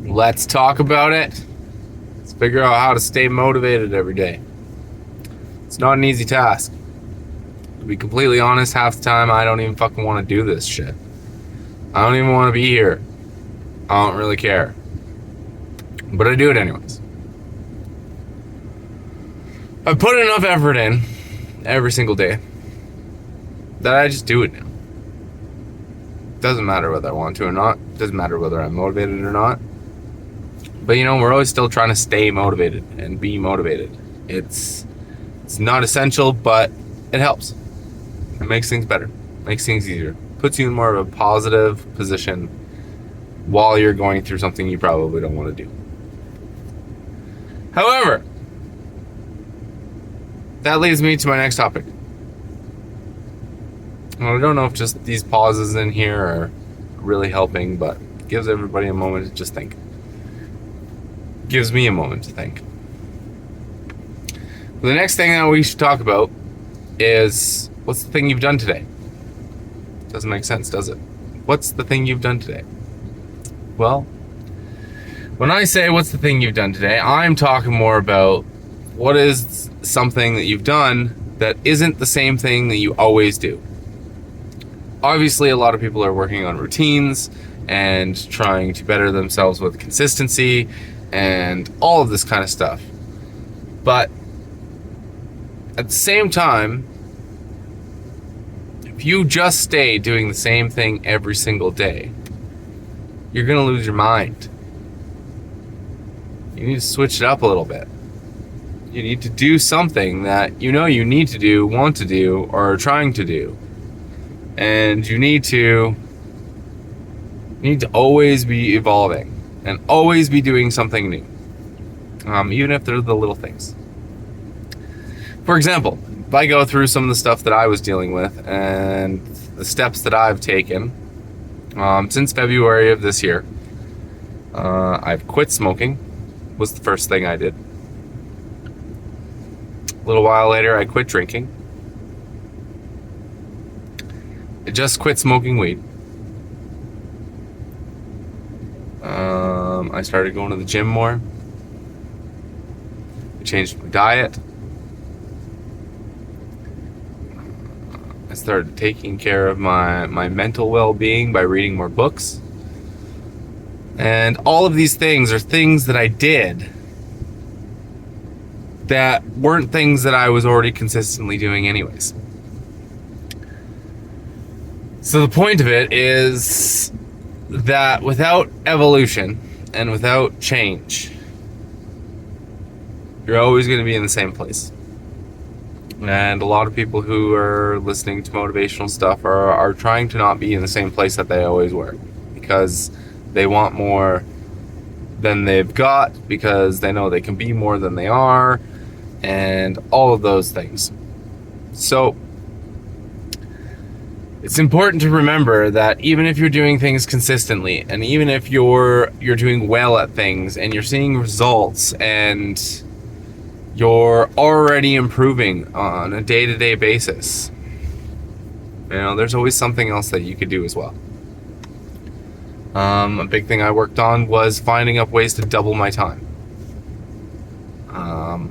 Let's talk about it. Let's figure out how to stay motivated every day. It's not an easy task. To be completely honest, half the time I don't even fucking want to do this shit. I don't even want to be here. I don't really care. But I do it anyways. I put enough effort in every single day that I just do it now. Doesn't matter whether I want to or not. Doesn't matter whether I'm motivated or not. But we're always still trying to stay motivated and be motivated. It's not essential, but it helps. It makes things better. Makes things easier. Puts you in more of a positive position while you're going through something you probably don't want to do. However, that leads me to my next topic. Well, I don't know if just these pauses in here are really helping, but it gives everybody a moment to just think. Gives me a moment to think. The next thing that we should talk about is, what's the thing you've done today? Doesn't make sense, does it? What's the thing you've done today? Well, when I say what's the thing you've done today, I'm talking more about what is something that you've done that isn't the same thing that you always do. Obviously, a lot of people are working on routines and trying to better themselves with consistency and all of this kind of stuff. But at the same time, if you just stay doing the same thing every single day, you're going to lose your mind. You need to switch it up a little bit. You need to do something that you need to do, want to do, or are trying to do. And you need to always be evolving and always be doing something new, even if they're the little things. For example, if I go through some of the stuff that I was dealing with and the steps that I've taken since February of this year, I've quit smoking. Was the first thing I did. A little while later, I quit drinking. I just quit smoking weed. I started going to the gym more. I changed my diet. I started taking care of my mental well-being by reading more books. And all of these things are things that I did that weren't things that I was already consistently doing anyways. So the point of it is that without evolution and without change, you're always going to be in the same place. And a lot of people who are listening to motivational stuff are trying to not be in the same place that they always were, because they want more than they've got, because they know they can be more than they are, and all of those things. So it's important to remember that even if you're doing things consistently, and even if you're doing well at things and you're seeing results and you're already improving on a day-to-day basis, there's always something else that you could do as well. A big thing I worked on was finding up ways to double my time.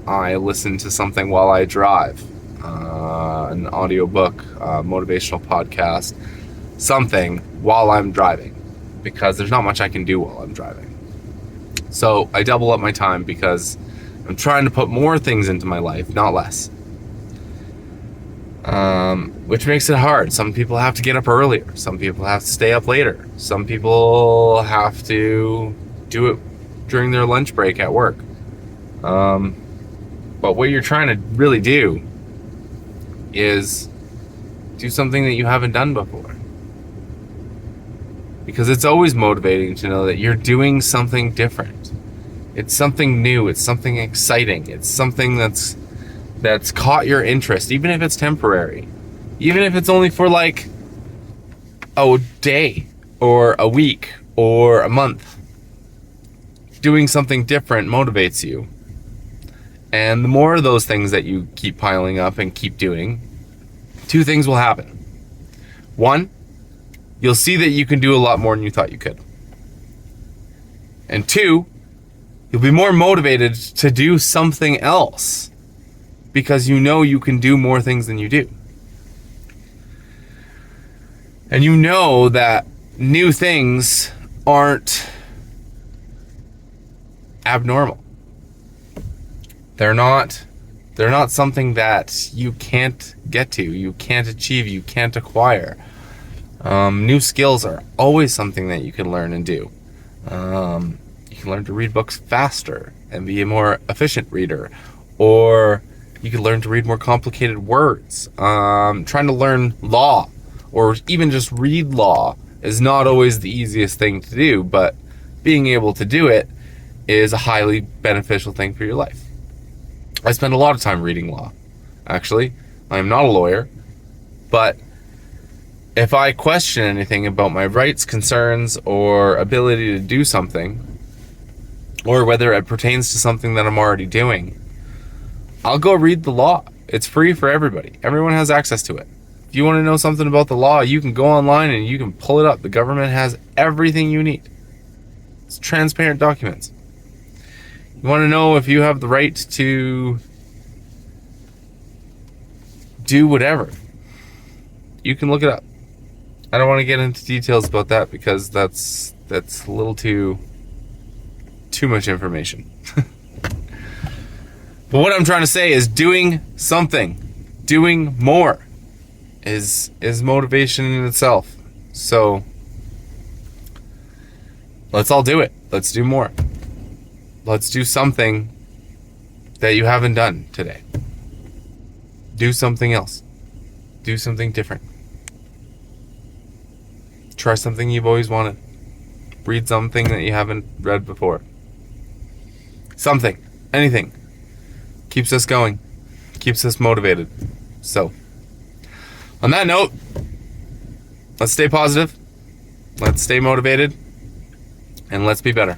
I listen to something while I drive, an audiobook, motivational podcast, something while I'm driving, because there's not much I can do while I'm driving. So I double up my time because I'm trying to put more things into my life, not less. Which makes it hard. Some people have to get up earlier. Some people have to stay up later. Some people have to do it during their lunch break at work. But what you're trying to really do is do something that you haven't done before. Because it's always motivating to know that you're doing something different. It's something new. It's something exciting. It's something that's caught your interest, even if it's temporary. Even if it's only for like a day or a week or a month. Doing something different motivates you. And the more of those things that you keep piling up and keep doing, two things will happen. One, you'll see that you can do a lot more than you thought you could. And 2, you'll be more motivated to do something else because you know you can do more things than you do. And you know that new things aren't abnormal. They're not something that you can't get to, you can't achieve, you can't acquire. New skills are always something that you can learn and do. You can learn to read books faster and be a more efficient reader, or you can learn to read more complicated words. Trying to learn law or even just read law is not always the easiest thing to do, but being able to do it is a highly beneficial thing for your life. I spend a lot of time reading law. Actually, I am not a lawyer, but if I question anything about my rights, concerns, or ability to do something, or whether it pertains to something that I'm already doing, I'll go read the law. It's free for everybody. Everyone has access to it. If you want to know something about the law, you can go online and you can pull it up. The government has everything you need. It's transparent documents. You want to know if you have the right to do whatever, you can look it up. I don't want to get into details about that because that's a little too much information. But what I'm trying to say is doing something, doing more is motivation in itself. So let's all do it. Let's do more. Let's do something that you haven't done today. Do something else. Do something different. Try something you've always wanted. Read something that you haven't read before. Something. Anything. Keeps us going. Keeps us motivated. So, on that note, let's stay positive. Let's stay motivated. And let's be better.